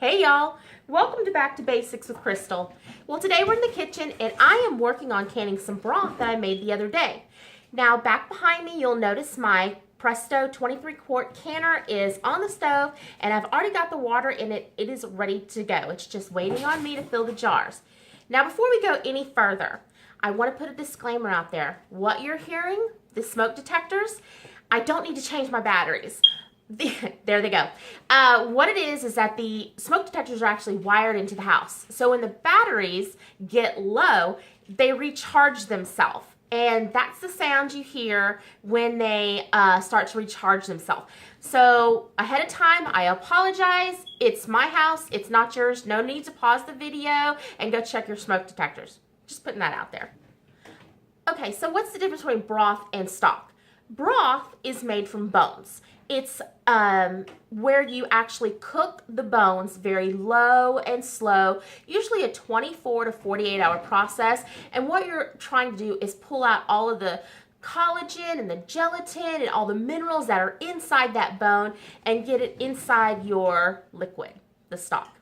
Hey y'all, welcome to Back to Basics with Krystal. Well, today we're in the kitchen and I am working on canning some broth that I made the other day. Now back behind me you'll notice my Presto 23 quart canner is on the stove and I've already got the water in it. It is ready to go. It's just waiting on me to fill the jars. Now before we go any further, I want to put a disclaimer out there. What you're hearing, the smoke detectors, I don't need to change my batteries. There they go. What it is that the smoke detectors are actually wired into the house. So when the batteries get low, they recharge themselves. And that's the sound you hear when they start to recharge themselves. So ahead of time, I apologize. It's my house. It's not yours. No need to pause the video and go check your smoke detectors. Just putting that out there. Okay, so what's the difference between broth and stock? Broth is made from bones. It's where you actually cook the bones very low and slow, usually a 24 to 48 hour process. And what you're trying to do is pull out all of the collagen and the gelatin and all the minerals that are inside that bone and get it inside your liquid, the stock.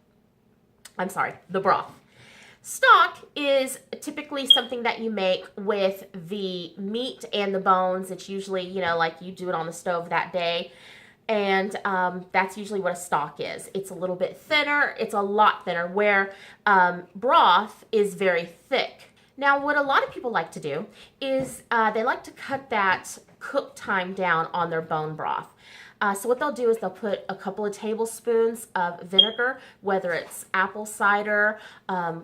I'm sorry, the broth. Stock is typically something that you make with the meat and the bones. It's usually, like you do it on the stove that day. And that's usually what a stock is. It's a little bit thinner. It's a lot thinner, where broth is very thick. Now, what a lot of people like to do is they like to cut that cook time down on their bone broth. So what they'll do is they'll put a couple of tablespoons of vinegar, whether it's apple cider,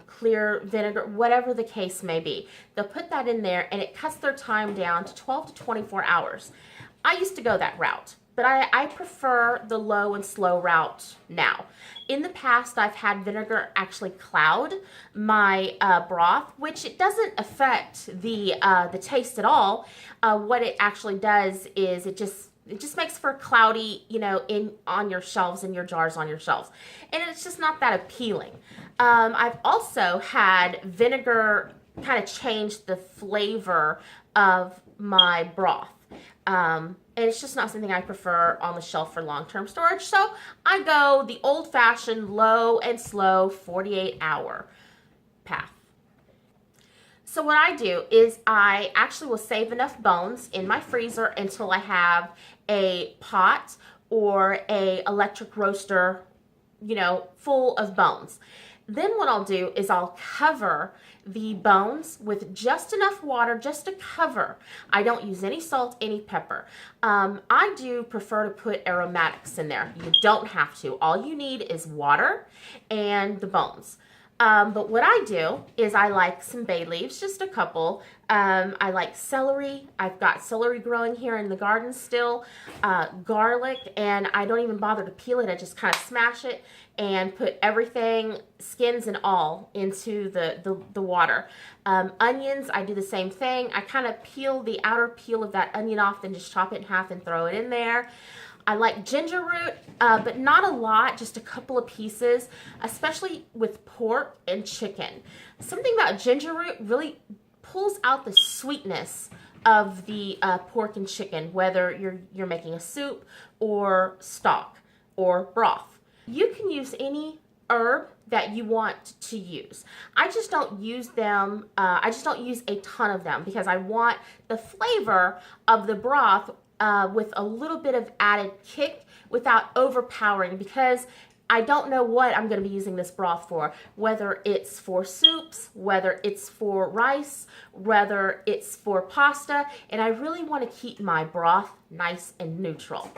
clear vinegar, whatever the case may be. They'll put that in there and it cuts their time down to 12 to 24 hours. I used to go that route, but I prefer the low and slow route now. In the past, I've had vinegar actually cloud my broth, which it doesn't affect the taste at all. What it actually does is it just makes for cloudy, on your shelves, in your jars on your shelves. And it's just not that appealing. I've also had vinegar kind of change the flavor of my broth. And it's just not something I prefer on the shelf for long-term storage. So I go the old-fashioned low and slow 48-hour path. So what I do is I actually will save enough bones in my freezer until I have a pot or a electric roaster, full of bones. Then what I'll do is I'll cover the bones with just enough water just to cover. I don't use any salt, any pepper. I do prefer to put aromatics in there. You don't have to. All you need is water and the bones. But what I do is I like some bay leaves, just a couple. I like celery. I've got celery growing here in the garden still. Garlic, and I don't even bother to peel it. I just kind of smash it and put everything, skins and all, into the water. Onions, I do the same thing. I kind of peel the outer peel of that onion off, then just chop it in half and throw it in there. I like ginger root, but not a lot, just a couple of pieces, especially with pork and chicken. Something about ginger root really pulls out the sweetness of the pork and chicken, whether you're making a soup or stock or broth. You can use any herb that you want to use. I just don't use them, I just don't use a ton of them because I want the flavor of the broth with a little bit of added kick without overpowering, because I don't know what I'm going to be using this broth for, whether it's for soups, whether it's for rice, whether it's for pasta, and I really want to keep my broth nice and neutral.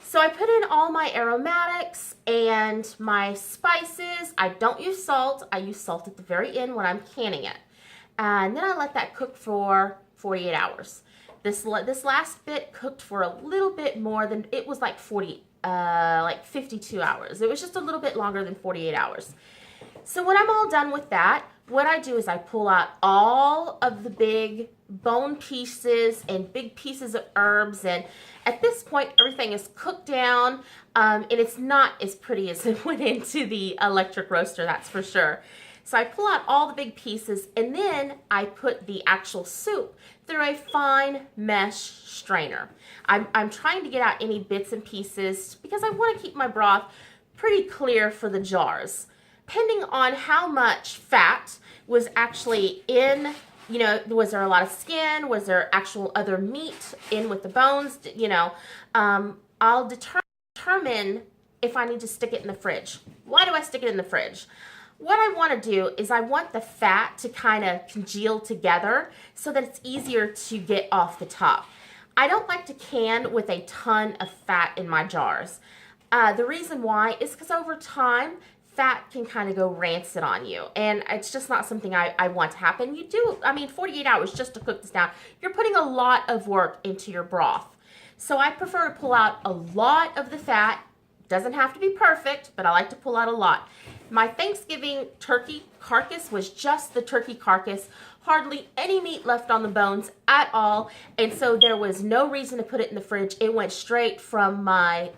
So I put in all my aromatics and my spices. I don't use salt. I use salt at the very end when I'm canning it. And then I let that cook for 48 hours. This last bit cooked for a little bit more than, it was like 52 hours. It was just a little bit longer than 48 hours. So when I'm all done with that, what I do is I pull out all of the big bone pieces and big pieces of herbs, and at this point everything is cooked down, and it's not as pretty as it went into the electric roaster, that's for sure. So I pull out all the big pieces and then I put the actual soup through a fine mesh strainer. I'm trying to get out any bits and pieces because I want to keep my broth pretty clear for the jars. Depending on how much fat was actually in, you know, was there a lot of skin? Was there actual other meat in with the bones? You know, I'll determine if I need to stick it in the fridge. Why do I stick it in the fridge? What I want to do is I want the fat to kind of congeal together so that it's easier to get off the top. I don't like to can with a ton of fat in my jars. The reason why is because over time, fat can kind of go rancid on you, and it's just not something I want to happen. You do, I mean, 48 hours just to cook this down. You're putting a lot of work into your broth. So I prefer to pull out a lot of the fat. Doesn't have to be perfect, but I like to pull out a lot. My Thanksgiving turkey carcass was just the turkey carcass, hardly any meat left on the bones at all, and so there was no reason to put it in the fridge. It went straight from my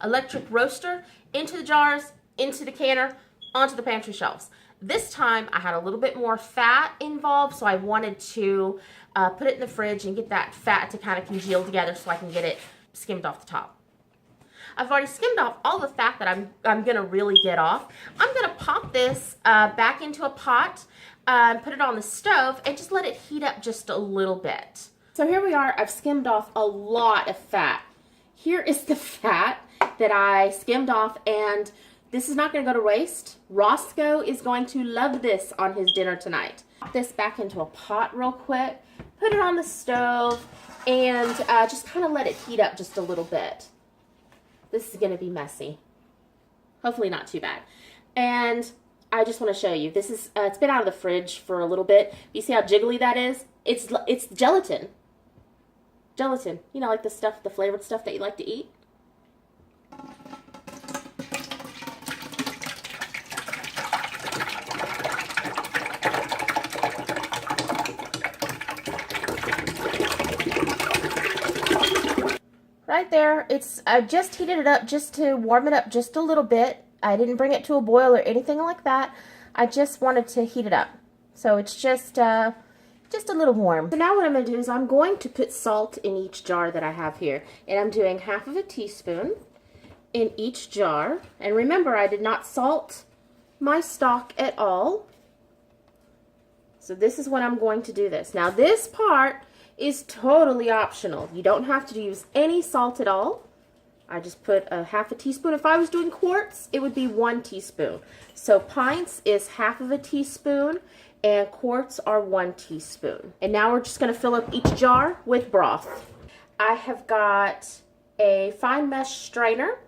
electric roaster into the jars, into the canner, onto the pantry shelves. This time I had a little bit more fat involved, so I wanted to put it in the fridge and get that fat to kind of congeal together so I can get it skimmed off the top. I've already skimmed off all the fat that I'm going to really get off. I'm going to pop this back into a pot, put it on the stove, and just let it heat up just a little bit. So here we are. I've skimmed off a lot of fat. Here is the fat that I skimmed off, and this is not going to go to waste. Roscoe is going to love this on his dinner tonight. Pop this back into a pot real quick, put it on the stove, and just kind of let it heat up just a little bit. This is going to be messy. Hopefully not too bad. And I just want to show you. This is it's been out of the fridge for a little bit. You see how jiggly that is? It's gelatin. Gelatin. You know, like the stuff, the flavored stuff that you like to eat. Right there, I just heated it up just to warm it up just a little bit. I didn't bring it to a boil or anything like that. I just wanted to heat it up. So it's just a little warm. So now what I'm going to do is I'm going to put salt in each jar that I have here. And I'm doing half of a teaspoon in each jar. And remember, I did not salt my stock at all. So this is when I'm going to do this. Now this part is totally optional. You don't have to use any salt at all. I just put a half a teaspoon. If I was doing quarts, it would be 1 teaspoon. So pints is half of a teaspoon and quarts are 1 teaspoon. And now we're just going to fill up each jar with broth. I have got a fine mesh strainer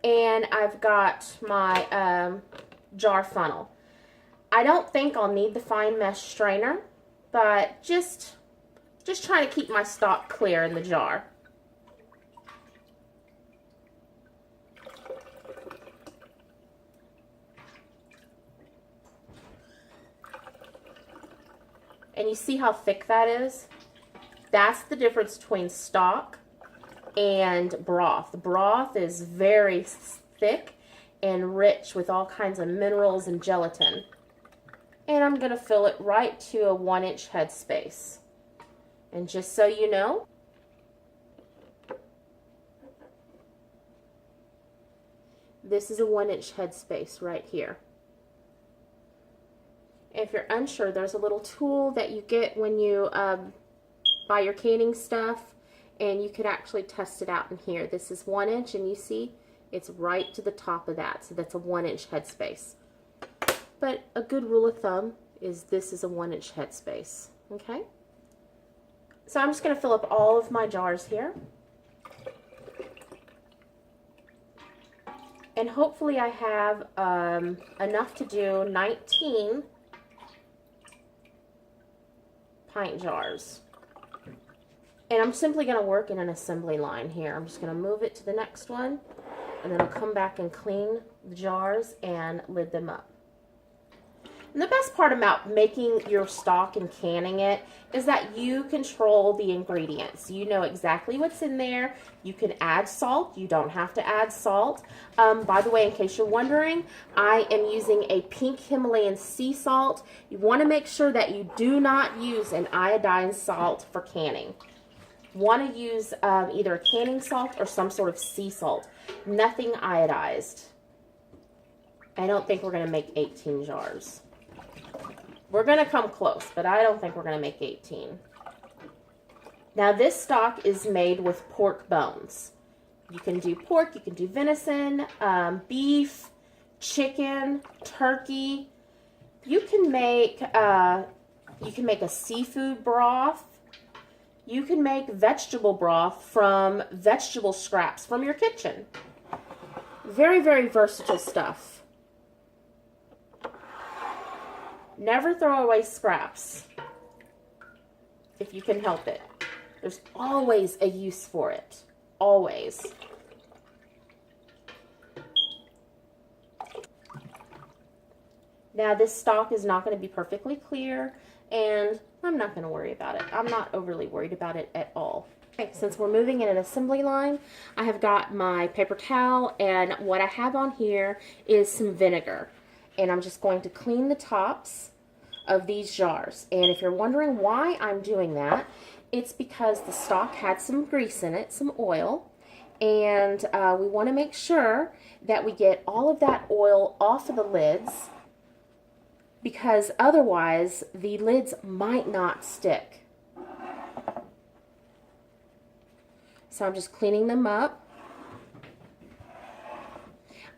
and I've got my jar funnel. I don't think I'll need the fine mesh strainer, but just trying to keep my stock clear in the jar. And you see how thick that is? That's the difference between stock and broth. Broth is very thick and rich with all kinds of minerals and gelatin. And I'm going to fill it right to a 1-inch headspace. And just so you know, this is a 1-inch headspace right here. If you're unsure, there's a little tool that you get when you buy your canning stuff, and you can actually test it out in here. This is 1 inch, and you see it's right to the top of that, so that's a 1-inch headspace. But a good rule of thumb is this is a 1-inch headspace, okay? So I'm just going to fill up all of my jars here. And hopefully I have enough to do 19 pint jars. And I'm simply going to work in an assembly line here. I'm just going to move it to the next one, and then I'll come back and clean the jars and lid them up. And the best part about making your stock and canning it is that you control the ingredients. You know exactly what's in there. You can add salt. You don't have to add salt. By the way, in case you're wondering, I am using a pink Himalayan sea salt. You want to make sure that you do not use an iodine salt for canning. Want to use either a canning salt or some sort of sea salt. Nothing iodized. I don't think we're going to make 18 jars. We're going to come close, but I don't think we're going to make 18. Now this stock is made with pork bones. You can do pork, you can do venison, beef, chicken, turkey. You can make a seafood broth. You can make vegetable broth from vegetable scraps from your kitchen. Very, very versatile stuff. Never throw away scraps if you can help it. There's always a use for it. Always. Now this stock is not going to be perfectly clear, and I'm not going to worry about it. I'm not overly worried about it at all. Okay, since we're moving in an assembly line, I have got my paper towel, and what I have on here is some vinegar. And I'm just going to clean the tops of these jars. And if you're wondering why I'm doing that, it's because the stock had some grease in it, some oil, and we want to make sure that we get all of that oil off of the lids, because otherwise the lids might not stick. So I'm just cleaning them up.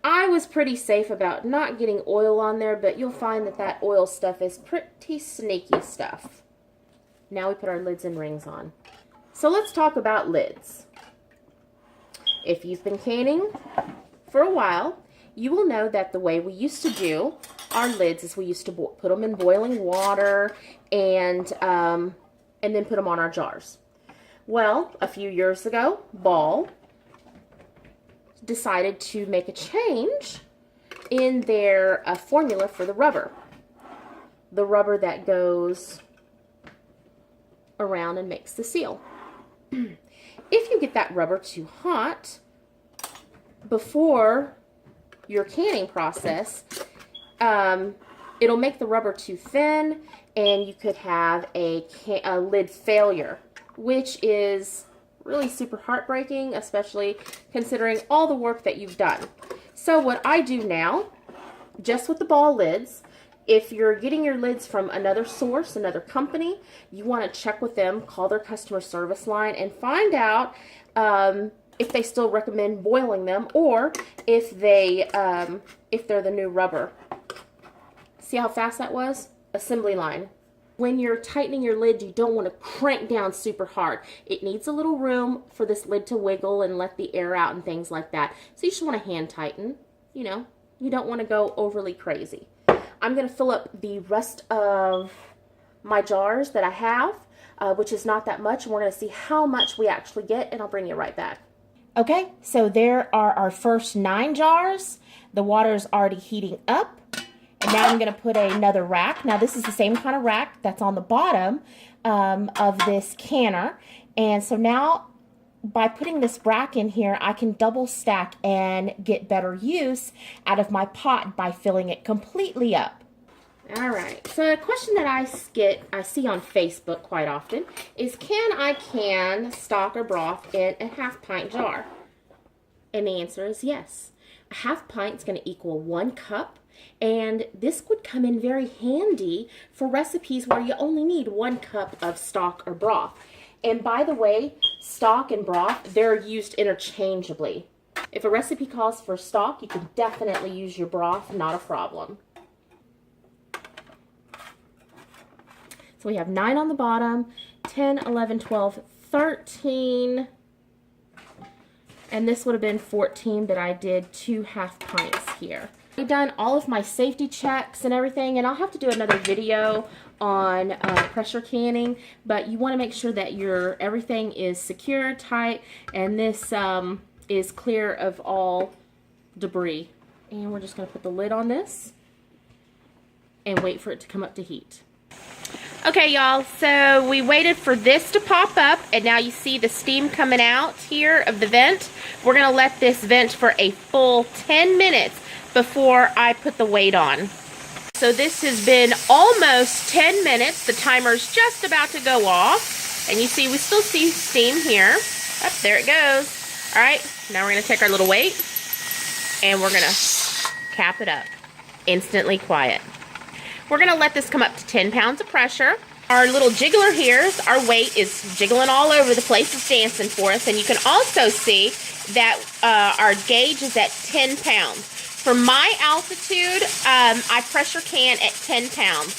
I was pretty safe about not getting oil on there, but you'll find that that oil stuff is pretty sneaky stuff. Now we put our lids and rings on. So let's talk about lids. If you've been canning for a while, you will know that the way we used to do our lids is we used to put them in boiling water and then put them on our jars. Well, a few years ago, Ball decided to make a change in their formula for the rubber. The rubber that goes around and makes the seal. If you get that rubber too hot before your canning process, it'll make the rubber too thin, and you could have a lid failure, which is really super heartbreaking, especially considering all the work that you've done. So what I do now, just with the Ball lids, if you're getting your lids from another source, another company, you want to check with them, call their customer service line, and find out if they still recommend boiling them, or if they're the new rubber. See how fast that was? Assembly line. When you're tightening your lid, you don't want to crank down super hard. It needs a little room for this lid to wiggle and let the air out and things like that. So you just want to hand tighten. You know, you don't want to go overly crazy. I'm going to fill up the rest of my jars that I have, which is not that much, and we're going to see how much we actually get, and I'll bring you right back. Okay, so there are our first 9 jars. The water is already heating up. And now I'm going to put another rack. Now this is the same kind of rack that's on the bottom of this canner. And so now by putting this rack in here, I can double stack and get better use out of my pot by filling it completely up. All right, so a question that I see on Facebook quite often is, can I can stock or broth in a half pint jar? And the answer is yes. A half pint is going to equal 1 cup. And this would come in very handy for recipes where you only need 1 cup of stock or broth. And by the way, stock and broth, they're used interchangeably. If a recipe calls for stock, you can definitely use your broth, not a problem. So we have 9 on the bottom, 10, 11, 12, 13, and this would have been 14, but I did 2 half pints here. I've done all of my safety checks and everything, and I'll have to do another video on pressure canning, but you want to make sure that everything is secure, tight, and this is clear of all debris. And we're just going to put the lid on this and wait for it to come up to heat. Okay, y'all, so we waited for this to pop up, and now you see the steam coming out here of the vent. We're going to let this vent for a full 10 minutes before I put the weight on. So this has been almost 10 minutes. The timer's just about to go off. And you see, we still see steam here. Up there it goes. All right, now we're going to take our little weight, and we're going to cap it up. instantly quiet. We're going to let this come up to 10 pounds of pressure. Our little jiggler here, our weight is jiggling all over the place. It's dancing for us. And you can also see that our gauge is at 10 pounds. For my altitude, I pressure can at 10 pounds.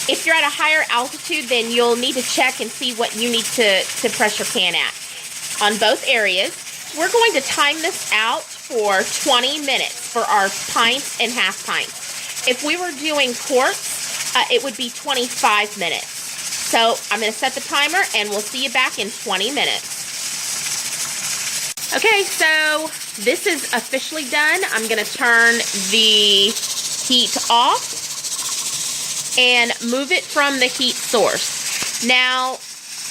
If you're at a higher altitude, then you'll need to check and see what you need to pressure can at on both areas. We're going to time this out for 20 minutes for our pints and half pints. If we were doing quarts, it would be 25 minutes. So I'm going to set the timer and we'll see you back in 20 minutes. Okay, so this is officially done. I'm going to turn the heat off and move it from the heat source. Now,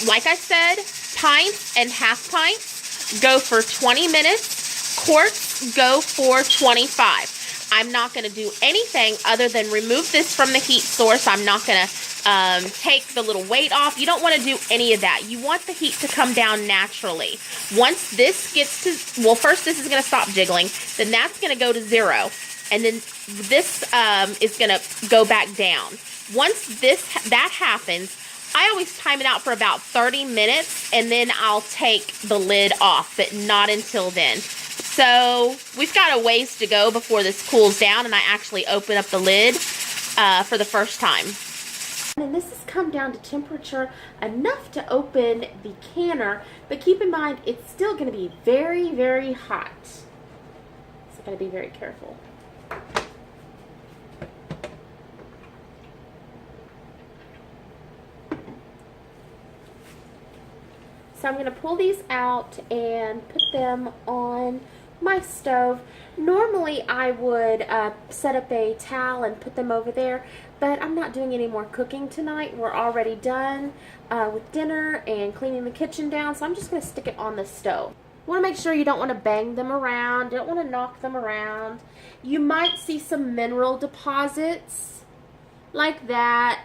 like I said, pints and half pints go for 20 minutes. Quarts go for 25. I'm not going to do anything other than remove this from the heat source. I'm not going to take the little weight off. You don't want to do any of that. You want the heat to come down naturally. Once this gets to, well, first this is going to stop jiggling. Then that's going to go to 0. And then this is going to go back down. Once that happens, I always time it out for about 30 minutes. And then I'll take the lid off, but not until then. So we've got a ways to go before this cools down and I actually open up the lid for the first time. And this has come down to temperature enough to open the canner, but keep in mind it's still going to be very, very hot. So I've got to be very careful. So I'm going to pull these out and put them on my stove. Normally I would set up a towel and put them over there, but I'm not doing any more cooking tonight. We're already done with dinner and cleaning the kitchen down, so I'm just going to stick it on the stove. You want to make sure you don't want to bang them around, don't want to knock them around. You might see some mineral deposits like that.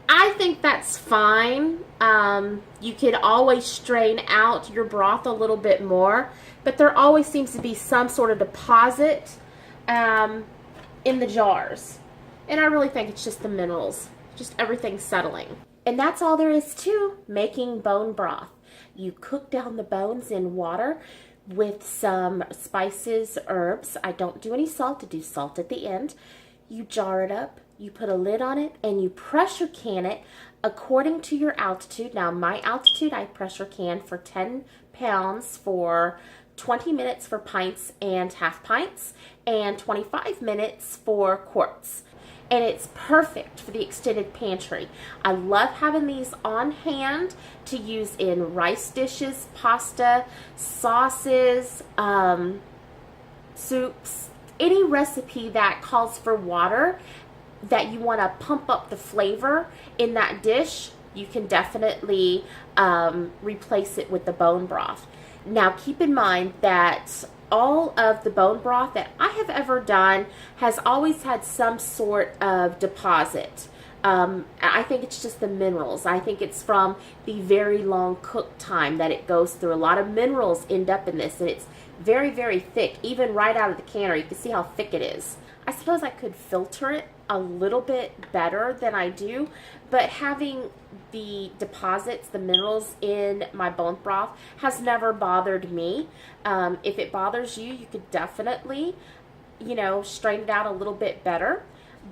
I think that's fine. You could always strain out your broth a little bit more, but there always seems to be some sort of deposit in the jars. And I really think it's just the minerals, just everything settling. And that's all there is to making bone broth. You cook down the bones in water with some spices, herbs. I don't do any salt. I do salt at the end. You jar it up. You put a lid on it and you pressure can it according to your altitude. Now, my altitude, I pressure can for 10 pounds for 20 minutes for pints and half pints and 25 minutes for quarts. And it's perfect for the extended pantry. I love having these on hand to use in rice dishes, pasta, sauces, soups, any recipe that calls for water that you want to pump up the flavor in that dish, you can definitely replace it with the bone broth. Now keep in mind that all of the bone broth that I have ever done has always had some sort of deposit. I think it's just the minerals. I think it's from the very long cook time that it goes through. A lot of minerals end up in this, and it's very, very thick. Even right out of the canner, you can see how thick it is. I suppose I could filter it a little bit better than I do, but having the deposits, the minerals in my bone broth has never bothered me. If it bothers you, you could definitely, strain it out a little bit better.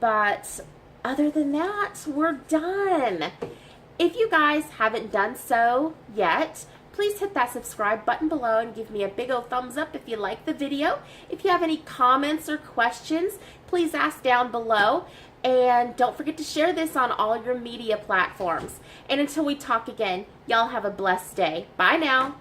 But other than that, we're done. If you guys haven't done so yet, please hit that subscribe button below and give me a big old thumbs up if you like the video. If you have any comments or questions, please ask down below. And don't forget to share this on all your media platforms. And until we talk again, y'all have a blessed day. Bye now.